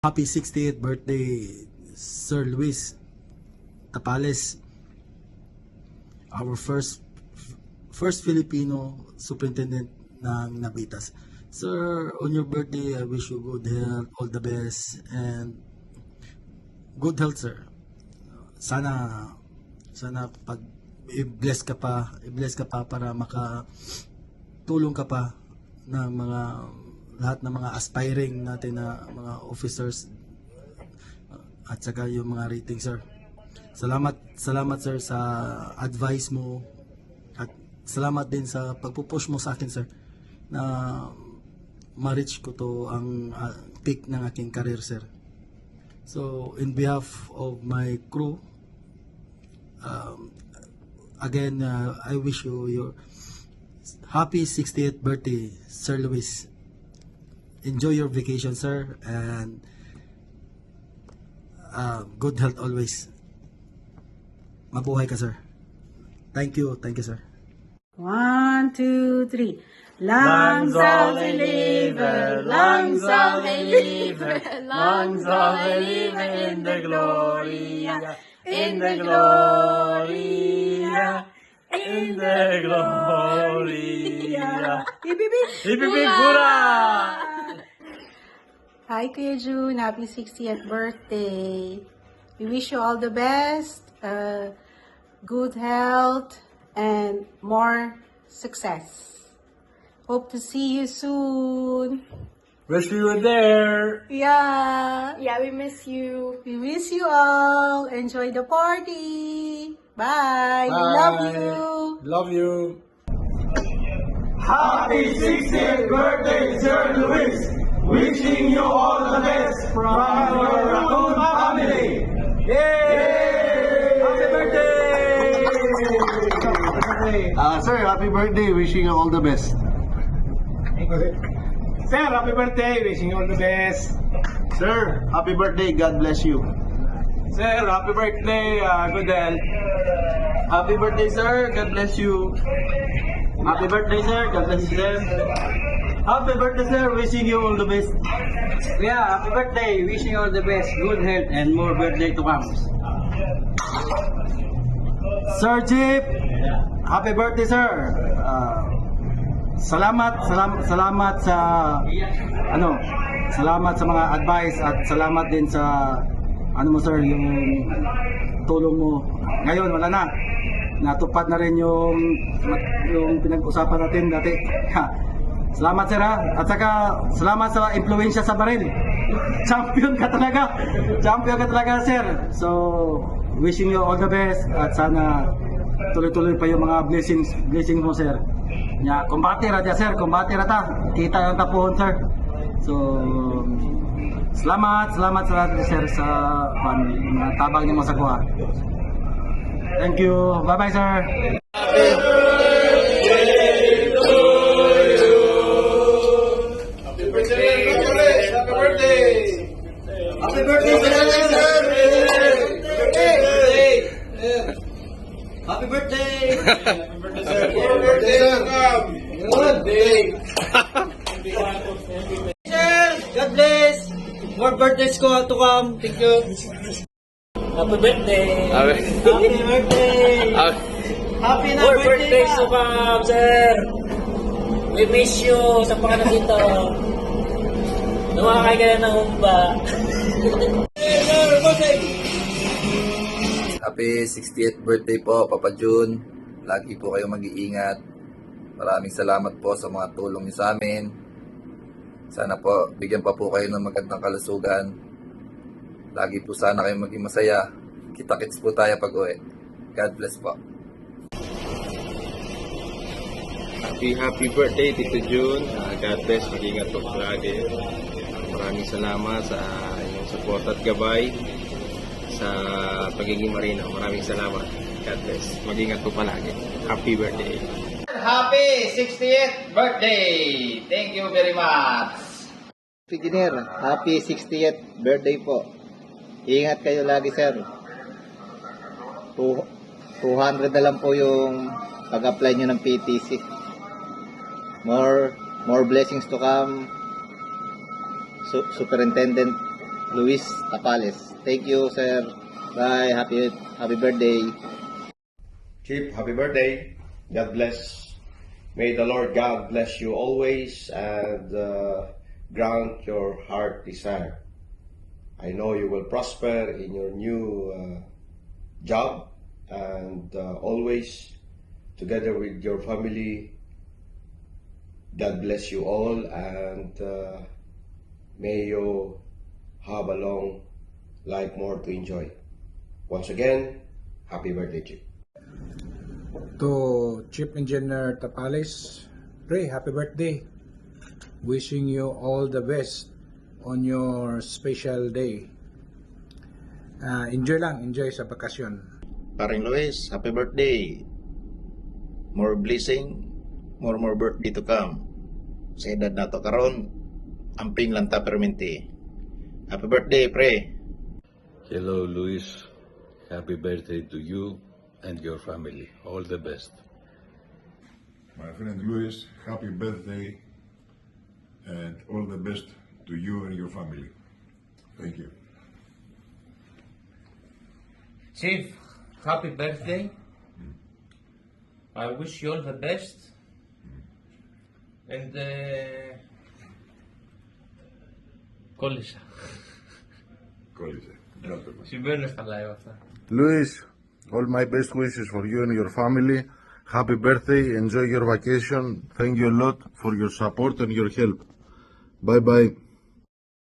Happy 60th birthday, Sir Luis Tapales, our first Filipino superintendent ng Navitas. Sir, on your birthday, I wish you good health, all the best, and good health, sir. Sana pag i-bless ka pa para makatulong ka pa ng mga lahat ng mga aspiring natin na mga officers at saka yung mga rating, sir. Salamat sir sa advice mo at salamat din sa pagpupush mo sa akin, sir, na ma-reach ko to ang peak ng aking career, sir. So in behalf of my crew, again, I wish you your happy 60th birthday, Sir Luis. Enjoy your vacation, sir, and good health always. Mabuhay ka, sir. Thank you, sir. 1, 2, 3. Lungs of the liver, lungs of the liver, lungs of the liver in the Gloria, in the Gloria, in the Gloria. Ibibig Bura! Hi, Kuya June. Happy 60th birthday. We wish you all the best, good health, and more success. Hope to see you soon. Wish you were there. Yeah. Yeah, we miss you. We miss you all. Enjoy the party. Bye. We love you. Love you. Happy 60th birthday, Sir Luis! Wishing you all the best from your Raccoon family! Yay! Happy birthday! Sir, happy birthday. Wishing you all the best. Sir, happy birthday! Wishing you all the best! Sir, happy birthday. God bless you. Sir, happy birthday! Good health! Happy birthday, sir. God bless you. Happy birthday, sir. God bless you, sir. Happy birthday, sir. Wishing you all the best. Yeah, happy birthday. Wishing you all the best, good health, and more birthday to come. Sir Chief, happy birthday, sir. Salamat sa salamat sa mga advice at salamat din sa sir, yung tulong mo. Ngayon wala na. Natupad na rin yung pinag-usapan natin dati. Salamat, sir, ha? At saka salamat sa impluwensya sa baril. Champion ka talaga, sir. So wishing you all the best at sana tuloy-tuloy pa yung mga blessings mo, sir. Nya, kumbati ra sir, kumbati ra ta. Kita ang tapuhon, sir. So salamat sir sa mga tabang niyo mo sa kuha. Thank you. Bye-bye, sir. Happy birthday, sir! Happy birthday! Happy birthday, sir! Sir, God bless! More birthdays ko to come. Thank you. Happy birthday! Happy birthday! Happy na More birthday birthdays to come, sir! We miss you sa pangalan dito. Numakay ka na ng humba. Happy 60th birthday po, Papa June. Lagi po kayong mag-iingat. Maraming salamat po sa mga tulong niyo sa amin. Sana po, bigyan pa po kayo ng magandang kalusugan. Lagi po sana kayong maging masaya. Kita-kits po tayo pag-uwi. God bless po. Happy birthday, Tito June. God bless. Mag-ingat po lagi. Maraming salamat sa inyong support at gabay sa pagiging marino. Maraming salamat. God bless. Mag-ingat po palagi. Happy birthday. Happy 60th birthday! Thank you very much! Engineer, happy 60th birthday po. Ingat kayo lagi, sir. 200 na lang po yung pag-apply nyo ng PTC. More blessings to come. Superintendent Luis Tapales. Thank you, sir. Bye. Happy birthday. Chief, happy birthday. God bless. May the Lord God bless you always and grant your heart desire. I know you will prosper in your new job and always together with your family. God bless you all and may you have a long life more to enjoy. Once again, happy birthday, Chief. To Chief Engineer Tapales, Ray, happy birthday. Wishing you all the best on your special day. Enjoy sa bakasyon. Paring Luis, happy birthday. More blessing, more birthday to come. Sa edad na to karon, amping lang ta perminti. Happy birthday, pre. Hello, Luis. Happy birthday to you and your family. All the best. My friend Luis, happy birthday and all the best to you and your family. Thank you. Chief, happy birthday. I wish you all the best. And college. Şüphe nestalayı Luis, all my best wishes for you and your family. Happy birthday, enjoy your vacation. Thank you a lot for your support and your help. Bye bye.